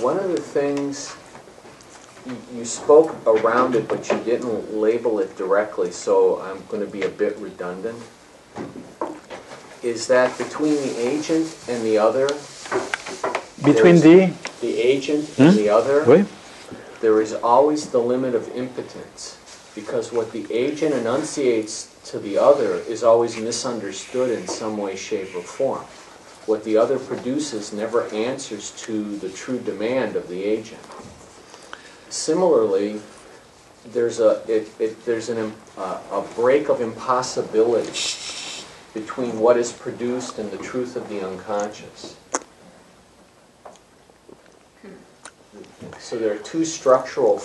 one of the things, you spoke around it, but you didn't label it directly, so I'm going to be a bit redundant, is that between the agent and the other, between the agent and the other, oui. There is always the limit of impotence, because what the agent enunciates to the other is always misunderstood in some way, shape, or form. What the other produces never answers to the true demand of the agent. Similarly, there's a break of impossibility between what is produced and the truth of the unconscious. So there are two structural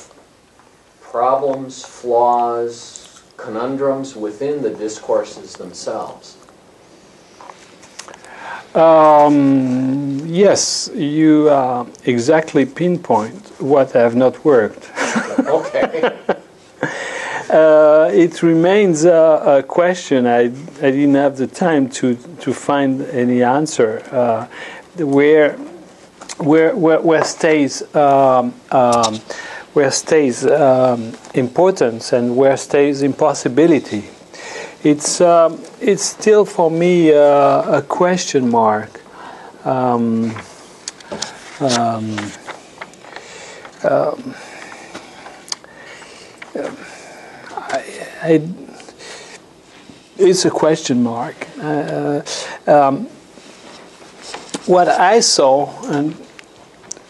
problems, flaws, conundrums within the discourses themselves. Yes, you exactly pinpoint what have not worked. Okay. It remains a question. I didn't have the time to find any answer. Where stays importance and where stays impossibility? It's still for me a question mark. It's a question mark. What I saw, and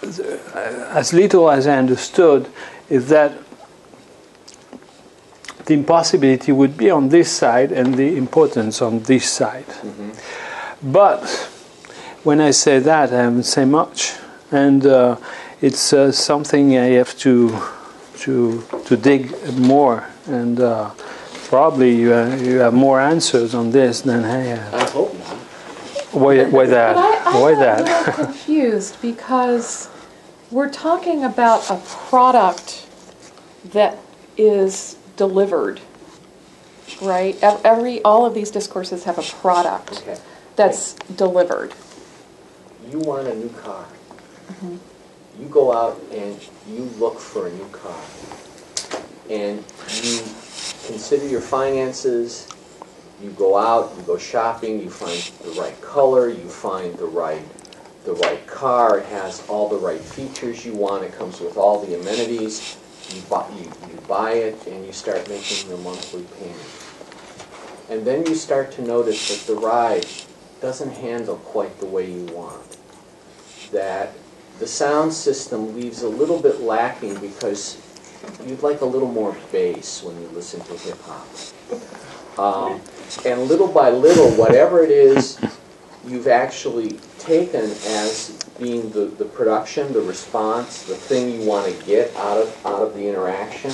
as little as I understood, is that the impossibility would be on this side and the importance on this side. Mm-hmm. But when I say that, I haven't said much, and it's something I have to dig more, and probably you have more answers on this than I have. I hope not. Why that? Why that? I'm a little confused because we're talking about a product that is delivered, right? All of these discourses have a product that's delivered. You want a new car. Mm-hmm. You go out and you look for a new car. And you consider your finances. You go out, you go shopping, you find the right color, you find the right car, it has all the right features you want, it comes with all the amenities, you buy it, and you start making your monthly payment. And then you start to notice that the ride doesn't handle quite the way you want. That the sound system leaves a little bit lacking because you'd like a little more bass when you listen to hip-hop. And little by little, whatever it is you've actually taken as being the production, the response, the thing you want to get out of the interaction,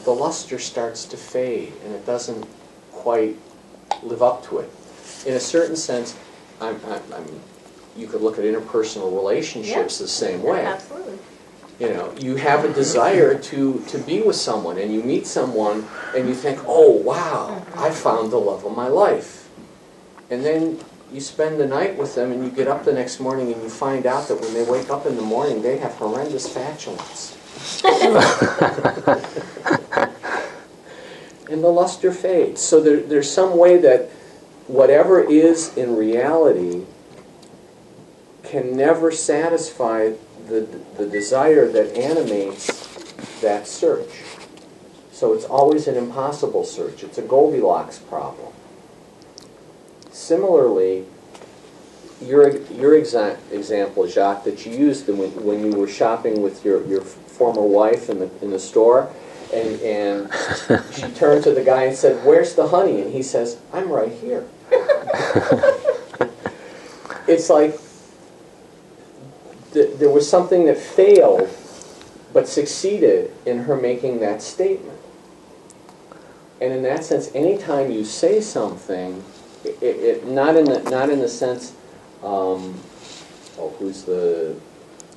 the luster starts to fade, and it doesn't quite live up to it. In a certain sense, you could look at interpersonal relationships the same way. Absolutely. You know, you have a desire to be with someone, and you meet someone, and you think, oh, wow, I found the love of my life. And then you spend the night with them, and you get up the next morning, and you find out that when they wake up in the morning, they have horrendous flatulence. And the luster fades. So there's some way that whatever is in reality can never satisfy the desire that animates that search. So it's always an impossible search. It's a Goldilocks problem. Similarly, your example, Jacques, that you used when you were shopping with your former wife in the store, and she turned to the guy and said, "Where's the honey?" And he says, "I'm right here." It's like there was something that failed but succeeded in her making that statement. And in that sense, anytime you say something, not in the sense, who's the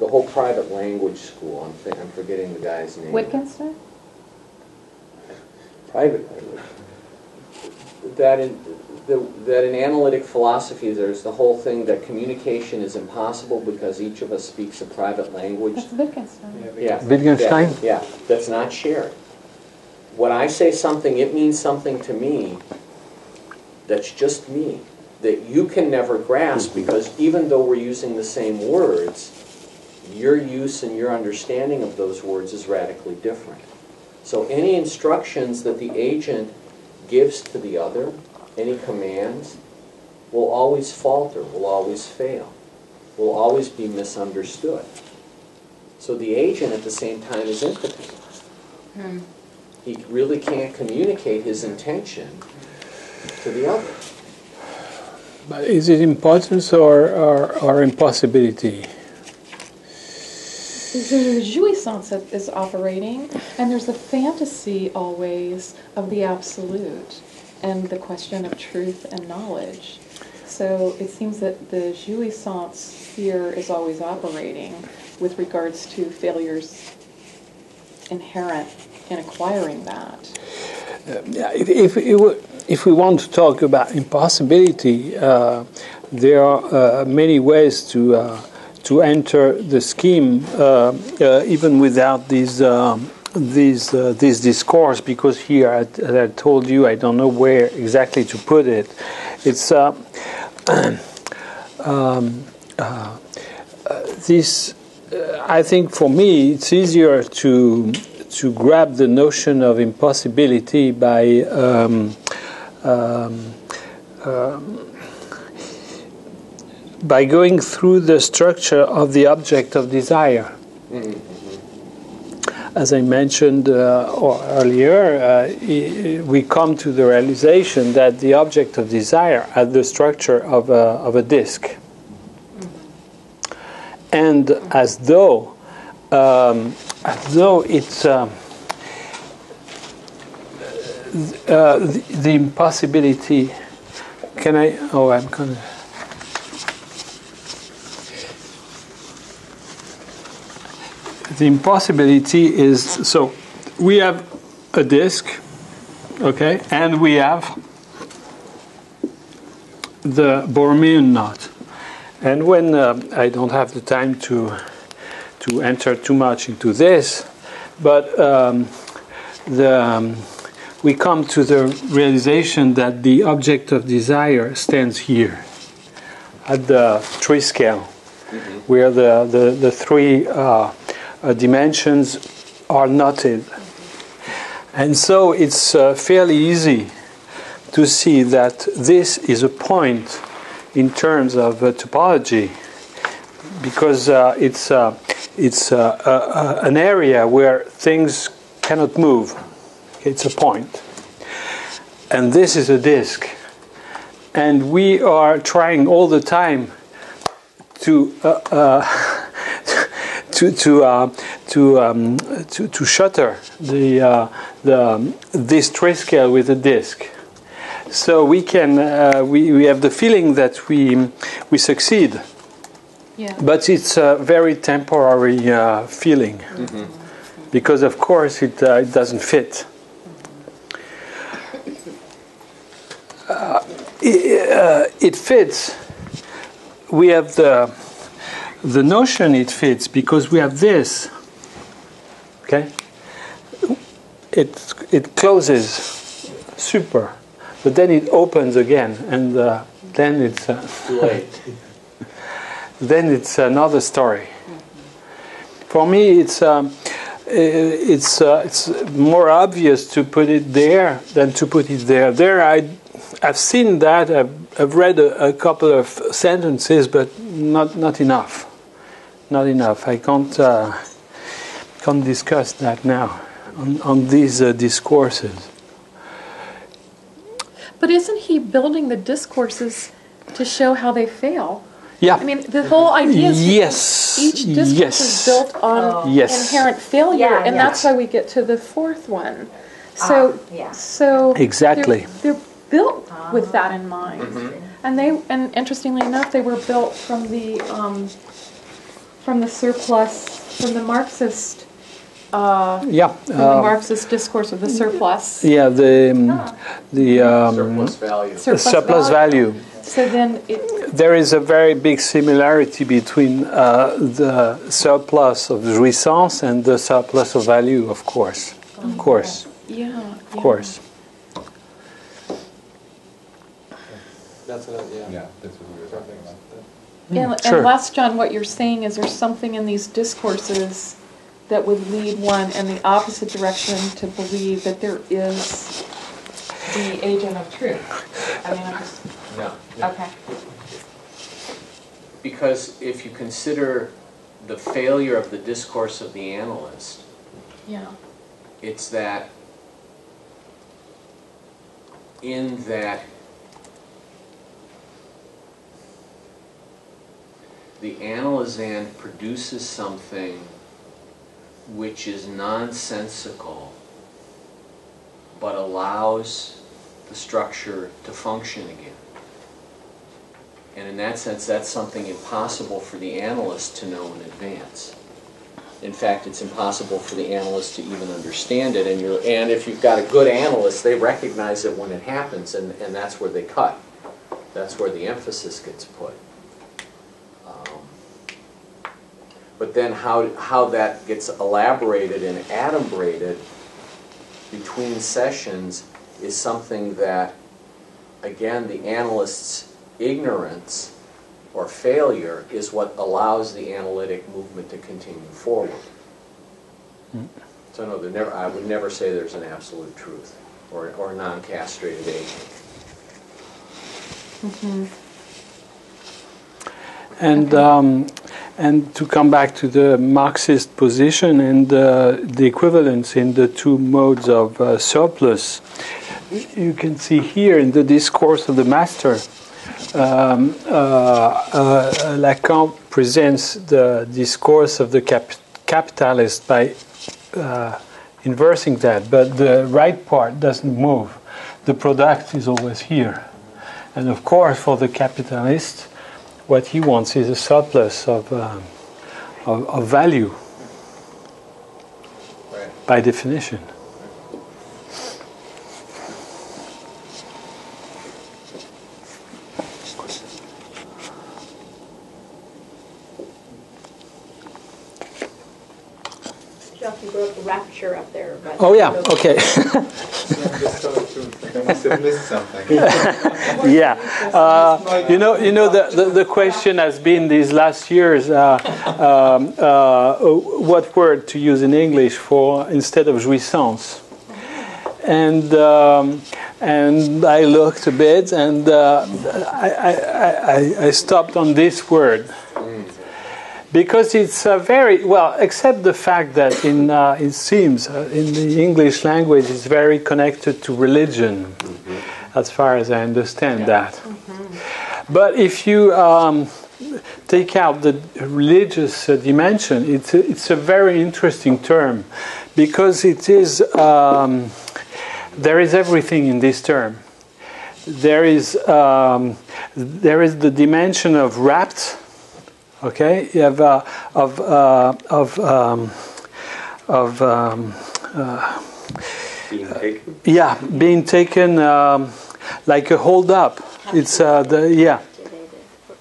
whole private language school? I'm forgetting the guy's name. Wittgenstein? Private language. that in analytic philosophy there's the whole thing that communication is impossible because each of us speaks a private language. That's Wittgenstein. Yeah, Wittgenstein? yeah, that's not shared. When I say something, it means something to me that's just me, that you can never grasp, because even though we're using the same words, your use and your understanding of those words is radically different. So any instructions that the agent gives to the other, any commands, will always falter, will always fail, will always be misunderstood. So the agent at the same time is impotent. He really can't communicate his intention to the other. But is it impotence or impossibility? The jouissance is operating, and there's a fantasy always of the absolute and the question of truth and knowledge. So it seems that the jouissance sphere is always operating with regards to failures inherent in acquiring that. If we want to talk about impossibility, there are many ways to enter the scheme, even without this discourse. Because here, as I told you, I don't know where exactly to put it. It's this. I think for me, it's easier to grab the notion of impossibility by going through the structure of the object of desire. As I mentioned earlier, we come to the realization that the object of desire has the structure of a disk. And as though it's the impossibility. Can I? Oh, I'm gonna. The impossibility is, so we have a disk, okay, and we have the Borromean knot. And when I don't have the time to enter too much into this, but we come to the realization that the object of desire stands here at the 3 scale, where the 3 dimensions are knotted. And so it's fairly easy to see that this is a point in terms of topology, because it's an area where things cannot move. It's a point. And this is a disk. And we are trying all the time to shutter this 3 scale with a disk. So we can we have the feeling that we succeed. Yeah. But it's a very temporary feeling, because of course it doesn't fit. It fits. We have the notion it fits because we have this. Okay. It closes super, but then it opens again, and then it's too late. Then it's another story. For me, it's more obvious to put it there than to put it there. There, I've seen that. I've read a couple of sentences, but not enough. Not enough. I can't discuss that now on these discourses. But isn't he building the discourses to show how they fail? Yeah. I mean, the whole idea is each discourse is built on inherent failure, and that's why we get to the 4th one. So, exactly. They're built with that in mind, and interestingly enough, they were built from the surplus, from the Marxist Yeah. from the Marxist discourse of the surplus. Yeah, the Surplus value. surplus value. So then There is a very big similarity between the surplus of jouissance and the surplus of value, of course. Of course. yeah. Of course. That's what, Yeah, that's what we were talking about. And last, John, what you're saying is there's something in these discourses that would lead one in the opposite direction to believe that there is the agent of truth. I mean, I'm just, No. okay. Because if you consider the failure of the discourse of the analyst, Yeah. it's that in that the analysand produces something which is nonsensical but allows the structure to function again. And in that sense, that's something impossible for the analyst to know in advance. In fact, it's impossible for the analyst to even understand it. And if you've got a good analyst, they recognize it when it happens, and that's where they cut. That's where the emphasis gets put. But then how that gets elaborated and adumbrated between sessions is something that, again, the analyst's ignorance or failure is what allows the analytic movement to continue forward. So no, I would never say there's an absolute truth or a non-castrated agent. And to come back to the Marxist position and the equivalence in the two modes of surplus, you can see here in the discourse of the master, Lacan presents the discourse of the capitalist by inversing that, but the right part doesn't move. The product is always here. And of course, for the capitalist, what he wants is a surplus of value, Right. by definition. Jacques, you wrote rapture up there. But Oh yeah, okay. I must have missed something. Yeah, the question has been these last years, what word to use in English for instead of jouissance, and I looked a bit, and I stopped on this word. Because it's very well, except the fact that it seems in the English language it's very connected to religion, as far as I understand that. But if you take out the religious dimension, it's a very interesting term, because it is there is everything in this term. There is the dimension of rapt. Okay, you have being taken. Yeah, being taken like a hold up. It's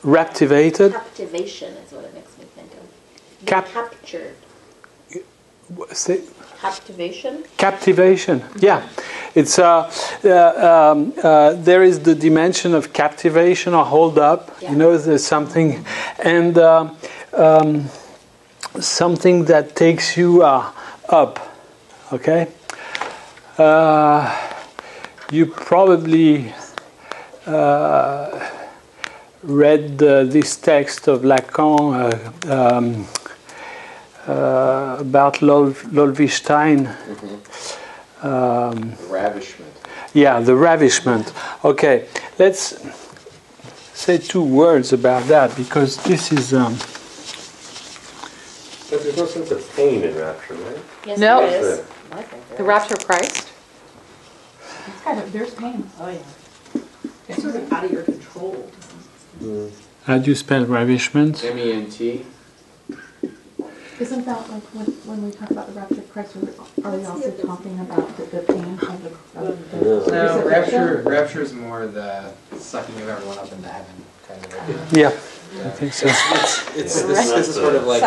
raptivated. Captivation is what it makes me think of. Captured. Say, Captivation. captivation. Yeah, it's there is the dimension of captivation or hold up. Yeah. You know, there's something, and something that takes you up. Okay. You probably read this text of Lacan. About Lolvestein. Ravishment. Yeah, the ravishment. Okay, let's say two words about that, because this is... But there's no sense of pain in rapture, right? Yes, No. there is. I think there The is. rapture of Christ. There's pain. Oh yeah. It's sort of out of your control. How do you spell ravishment? MENT. Isn't that like when we talk about the rapture of Christ, are we also talking about the pain of the No, crucifixion? rapture is more the sucking of everyone up into heaven kind of idea. Yeah, Yeah. I think so. This is sort of like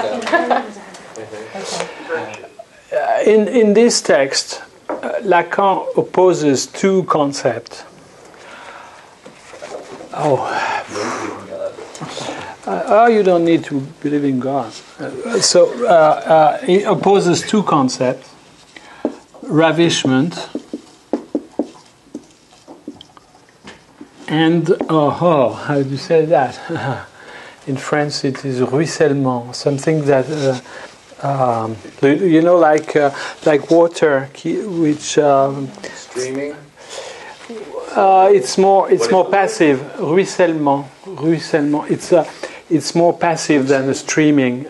In this text, Lacan opposes two concepts. You don't need to believe in God. He opposes two concepts: ravishment and how do you say that? In French, it is ruissellement, something that like water, which Streaming? it's more passive. Ruissellement. It's more passive than the streaming.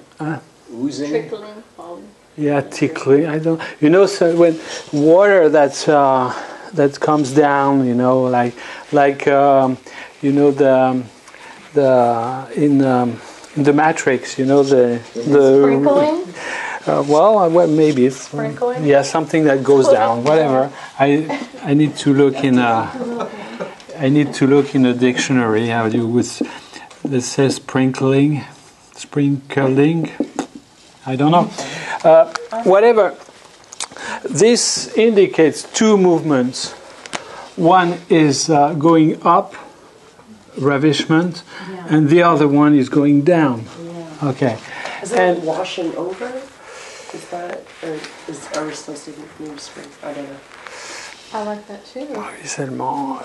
Oozing? Trickling, falling. Yeah, tickling. I don't. So when water that comes down, in the Matrix, the Sprinkling? well, maybe it's Sprinkling? yeah, something that goes down. Whatever. I need to look in a dictionary. How do you that says sprinkling? I don't know. Whatever. This indicates two movements. One is going up, ravishment, and the other one is going down. Yeah. Okay. Is it washing over? Is that, or are we supposed to use spring? I don't know. I like that too. Ruissellement.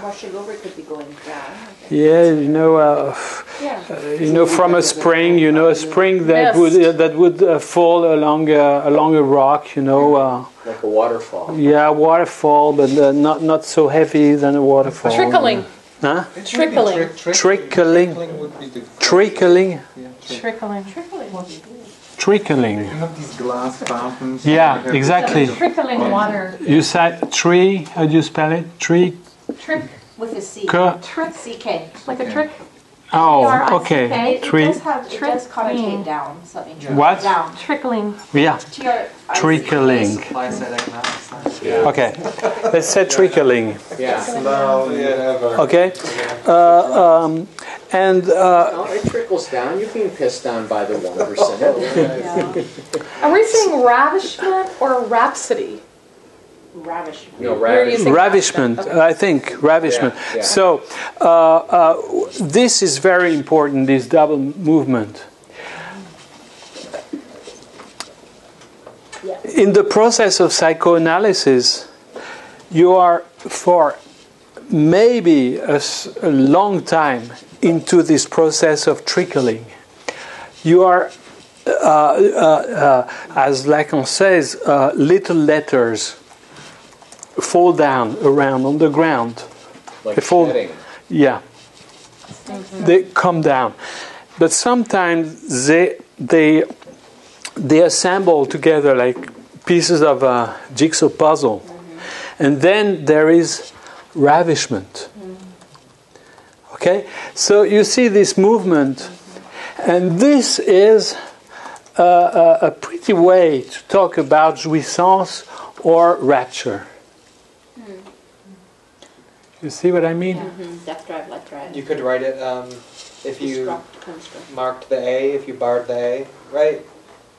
Washing over could be going down. Yeah, Yeah. from a spring, a spring that would fall along a rock, Like a waterfall. Yeah, waterfall, but not so heavy than a waterfall. Trickling. Huh? Trickling. Trickling. would be the Trickling. yeah. Trickling. Trickling. You have these glass fountains. Yeah, exactly. Trickling water. You said tree. How do you spell it? Tree. Trick. With a C. Trick. CK. Like a trick. Oh, okay. And it Tree. does conjugate down, so that means What? down. Trickling. Yeah. TRICK. Trickling. Supply side economics. Okay. Let's say trickling. Yeah. Okay. And Oh, it trickles down. You're being pissed on by the 1%. Are we saying ravishment or rhapsody? Ravishment. No, We're using ravishment, Okay. I think, ravishment. Yeah. So, this is very important, this double movement. Yeah. In the process of psychoanalysis, you are for maybe a long time into this process of trickling. You are, as Lacan says, little letters fall down around on the ground. Like They fall- shedding. Yeah, they come down, but sometimes they assemble together like pieces of a jigsaw puzzle, and then there is ravishment. Okay, so you see this movement, and this is a pretty way to talk about jouissance or rapture. You see what I mean? Death drive, life drive. You could write it if you Construct. marked the A, if you barred the A, right,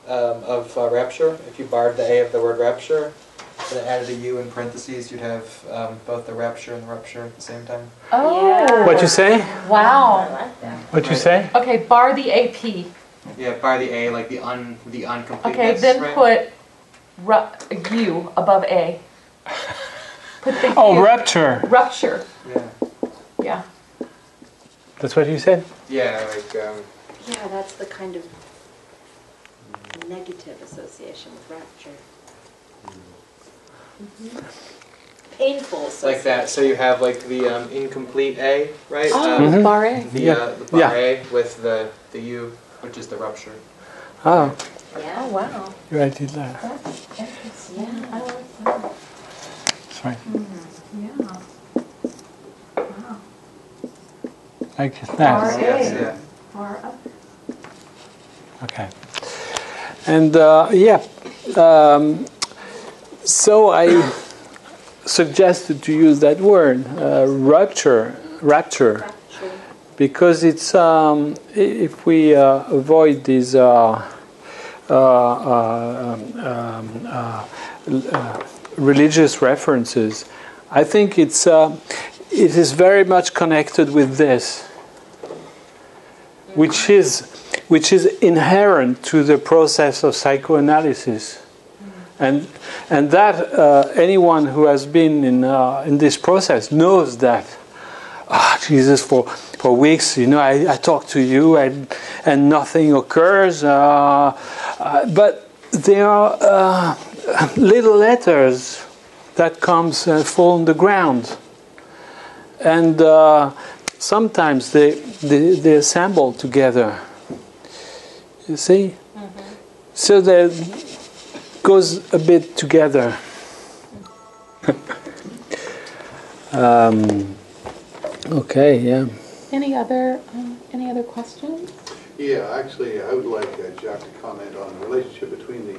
of rapture. If you barred the A of the word rapture, and added a U in parentheses, you'd have both the rapture and the rupture at the same time. Oh. Yeah. What you say? I Wow. like that. What you say? Okay, bar the AP. Yeah, bar the A, like the uncompleteness. Okay, then right? put U above A. Put the Oh, U. rupture. Rupture. Yeah. Yeah. That's what you said? Yeah, like Yeah, that's the kind of negative association with rapture. Painful association. like that. So you have like the incomplete A, right? Oh, bar A. The bar Yeah. A with the U, which is the rupture. Oh, Yeah. Oh, wow. you right it there. That's interesting. Yeah. I like that. That's right. Yeah. Wow. Like Bar that. A. Yes, yeah. Bar up. Okay. And so I suggested to use that word, rapture, because it's if we avoid these religious references, I think it is very much connected with this, which is inherent to the process of psychoanalysis, and that anyone who has been in this process knows that. Jesus, for weeks, I talk to you and nothing occurs, but there are little letters that comes and fall on the ground, and sometimes they assemble together. You see, so that goes a bit together. Okay, yeah. Any other questions? Yeah, actually, I would like Jacques to comment on the relationship between the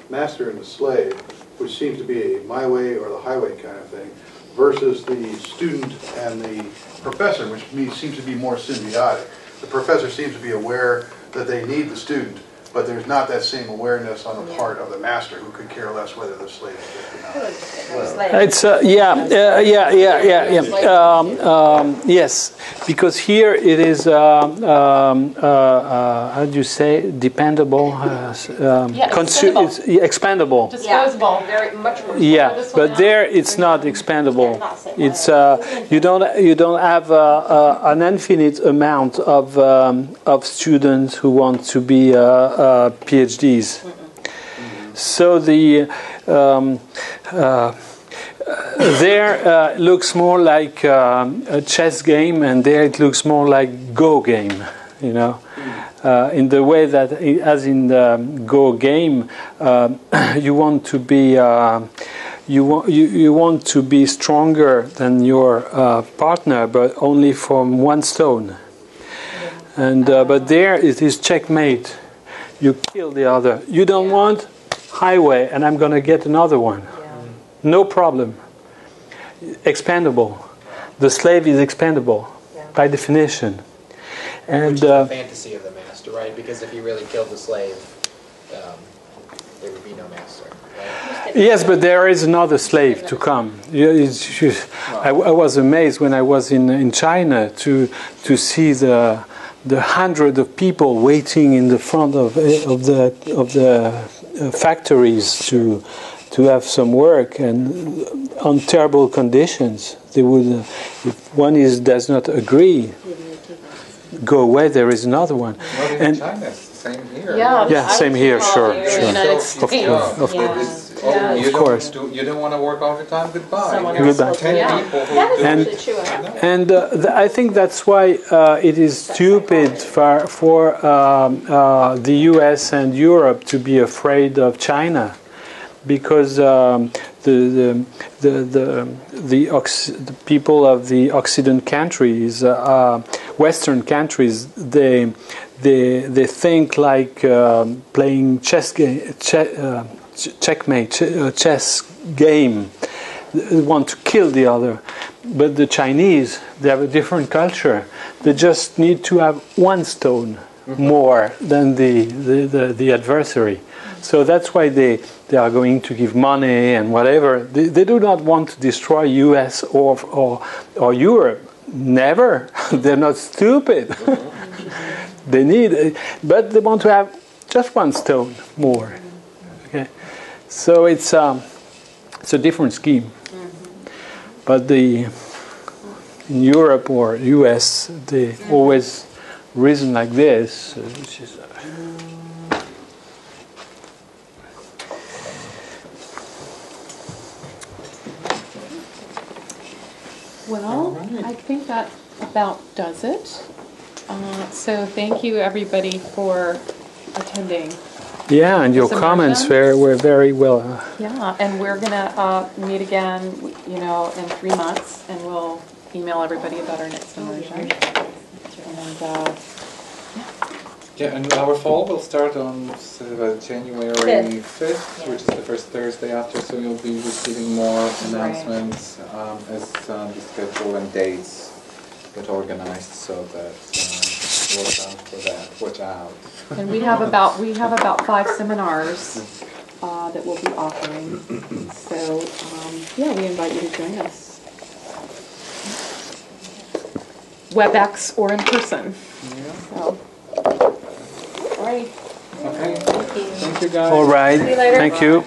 master and the slave, which seems to be a my way or the highway kind of thing, versus the student and the professor, which to me seems to be more symbiotic. The professor seems to be aware that they need the student, but there's not that same awareness on the part of the master, who could care less whether the slave is good or not. It's yes, because here it is how do you say, dependable, expandable. it's expandable. Disposable. Very much more. Yeah, but there it's not expandable. It's you don't have an infinite amount of students who want to be PhDs. So the there looks more like a chess game, and there it looks more like Go game. In the way that, as in the Go game, you want to be you want to be stronger than your partner, but only from one stone. And but there it is checkmate. You kill the other. You don't want highway, and I'm going to get another one. No problem. Expandable. The slave is expandable by definition. And which is the fantasy of the master, right? Because if you really killed the slave, there would be no master. Right? Yes, but there is another slave to come. I was amazed when I was in China to see the hundred of people waiting in the front of the factories to have some work, and on terrible conditions. They would, if one does not agree, go away. There is another one. Well, in China, it's the same here. Yeah, same here. Sure. Of course. You don't want to work overtime. Goodbye. Goodbye. 10 people who That is do actually true. And I think that's why it is stupid for the US and Europe to be afraid of China, because the people of the Occident countries, Western countries, they think like playing checkmate, chess game. They want to kill the other. But the Chinese, they have a different culture. They just need to have one stone more than the adversary. So that's why they are going to give money and whatever. They do not want to destroy US or Europe. Never. They're not stupid. They need, but they want to have just one stone more. Okay, so it's a different scheme. But in Europe or US, they always reason like this, which is. Well, I think that about does it. So thank you, everybody, for attending. Yeah, and your comments were very well. Yeah, and we're going to meet again, in 3 months, and we'll email everybody about our next immersion. And, Yeah, and our fall will start on January 5th, which is the first Thursday after, so you'll be receiving more announcements as the schedule and dates get organized, so that watch out for that. Watch out. And we have about 5 seminars that we'll be offering. So yeah, we invite you to join us. WebEx or in person. Yeah. So, all right. Okay. Thank you. Thank you, guys. All right. See you later. Thank you.